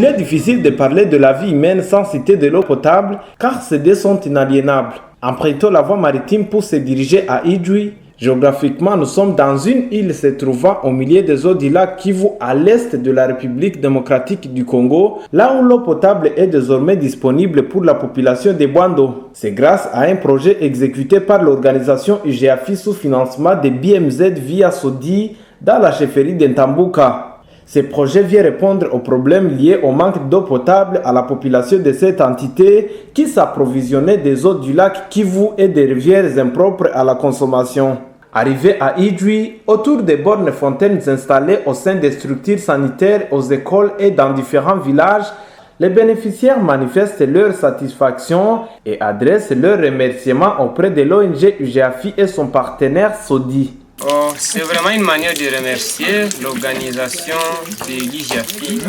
Il est difficile de parler de la vie humaine sans citer de l'eau potable, car ces deux sont inaliénables. Empruntant la voie maritime pour se diriger à Idjwi, géographiquement, nous sommes dans une île se trouvant au milieu des eaux du lac Kivu à l'est de la République démocratique du Congo, là où l'eau potable est désormais disponible pour la population de Bwando. C'est grâce à un projet exécuté par l'organisation UGAFI sous financement de BMZ via SODI dans la chefferie d'Ntambuka. Ce projet vient répondre aux problèmes liés au manque d'eau potable à la population de cette entité qui s'approvisionnait des eaux du lac Kivu et des rivières impropres à la consommation. Arrivé à Idjwi, autour des bornes fontaines installées au sein des structures sanitaires, aux écoles et dans différents villages, les bénéficiaires manifestent leur satisfaction et adressent leurs remerciements auprès de l'ONG UGAFI et son partenaire SODI. C'est vraiment une manière de remercier l'organisation de l'IGAFI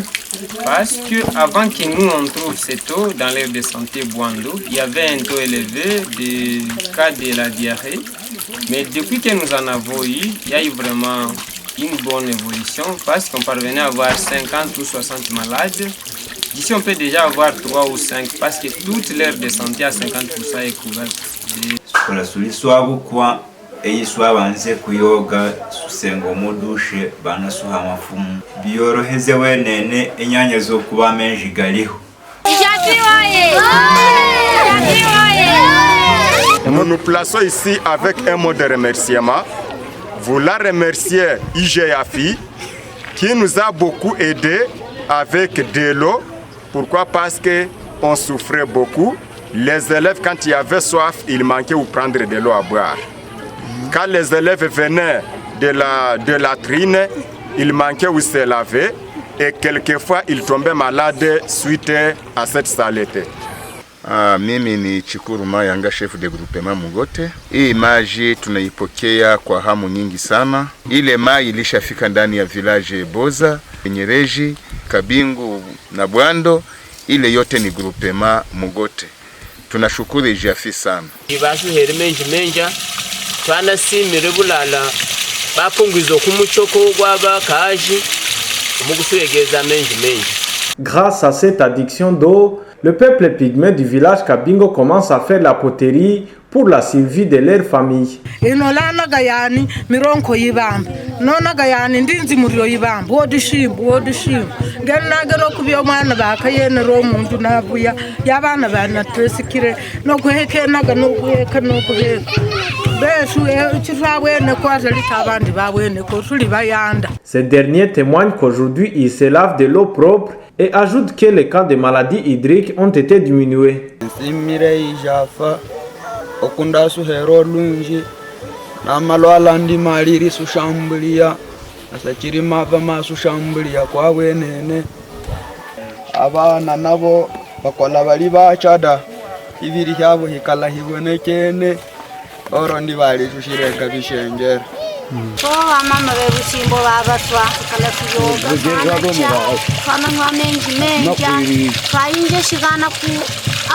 parce qu'avant que nous on trouve cette eau dans l'aire de santé Bwando, il y avait un taux élevé de cas de la diarrhée. Mais depuis que nous en avons eu, il y a eu vraiment une bonne évolution parce qu'on parvenait à avoir 50 ou 60 malades. D'ici on peut déjà avoir 3 ou 5 parce que toute l'aire de santé à 50% est couverte. eyiswa banze kuyoga susengo mu dushe banasuha amafumu biyoroheze wenene enyanya zo kuba menji galiho. Nous nous plaçons ici avec un mot de remerciement. Vous la remercier IGAFI qui nous a beaucoup aidé avec de l'eau. Pourquoi? Parce que on souffrait beaucoup. Les élèves, quand il y avait soif, il manquait ou prendre de l'eau à boire. Quand les élèves venaient de la trine, ils manquaient où se laver et quelquefois ils tombaient malades suite à cette saleté. Mimi ni Chikuru Mayanga, chef de groupement Mugote. Hii maji tunaipokea kwa hamu nyingi sana. Ile mai ilishafika ndani ya village Boza, Nyereji, Kabingu na Bwando. Ile yote ni groupement Mugote. Tunashukuru IGAFI sana. Ibasu herimenji menja twana simire bulala bapungizo kumuchoko gw'abakaji umugusuregeza menji. Grâce à cette addiction d'eau, le peuple pygmée du village Kabingo commence à faire la poterie pour la survie de leur famille. Inolana gayani mironko yibamba nona gayani ndinzi muryo yibamba wodishimbu ngena gero kubyo mwana bakayene ro muntu nabuya yabana bana tresikire no guheke naga no guheka besu chifabwene kwazali tabandi babwene ko tuli bayanda. Ces derniers témoignent qu'aujourd'hui ils se lavent de l'eau propre et ajoutent que les cas de maladies hydriques ont été diminués. Okunda suhero lunji na malwala ndi maliri sushambulia asachiri mava masushambulia kwa wenene abana nabo bakola bali bachada ibiri cyabo hikala hibonekene oro ndi bali sushireka bishengera mama bebushimbo babatwa kala kuyoga kana ngamenji menja kainje shigana ku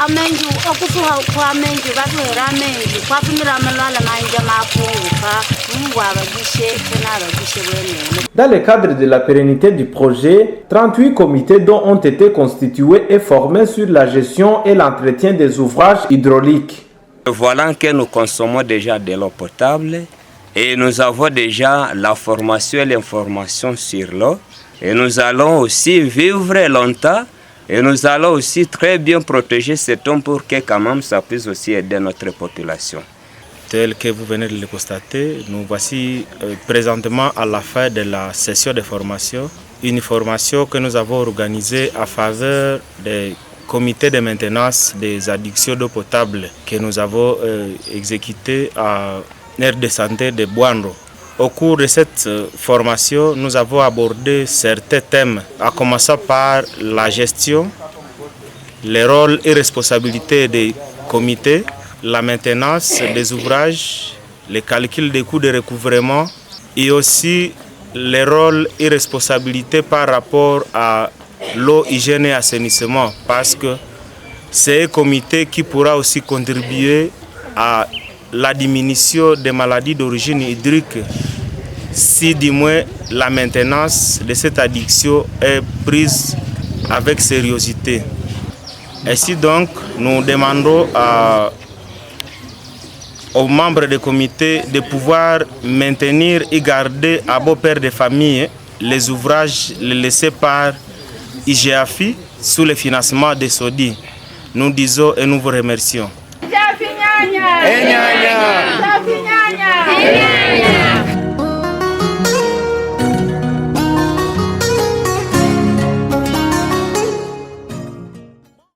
amenju okufuha kwa amenju batwera amenju kwafumira amalwala manje mapunguka mungu abagishe kana abagishe bene. Dans le cadre de la pérennité du projet, 38 comités dont ont été constitués et formés sur la gestion et l'entretien des ouvrages hydrauliques. Voilà que nous consommons déjà de l'eau potable et nous avons déjà la formation et l'information sur l'eau et nous allons aussi vivre longtemps. Et nous allons aussi très bien protéger cet homme pour que quand même ça puisse aussi aider notre population. Tel que vous venez de le constater, nous voici présentement à la fin de la session de formation. Une formation que nous avons organisée à faveur des comités de maintenance des addictions d'eau potable que nous avons exécuté à l'aire de santé de Bwando. Au cours de cette formation, nous avons abordé certains thèmes, à commencer par la gestion, les rôles et responsabilités des comités, la maintenance des ouvrages, les calculs des coûts de recouvrement et aussi les rôles et responsabilités par rapport à l'eau, hygiène et assainissement, parce que c'est un comité qui pourra aussi contribuer à la diminution des maladies d'origine hydrique si du moins la maintenance de cette addiction est prise avec sérieuxité. Ainsi donc, nous demandons aux membres du comité de pouvoir maintenir et garder à beau père de famille les ouvrages laissés par IGAFI sous le financement de SODI. Nous disons et nous vous remercions.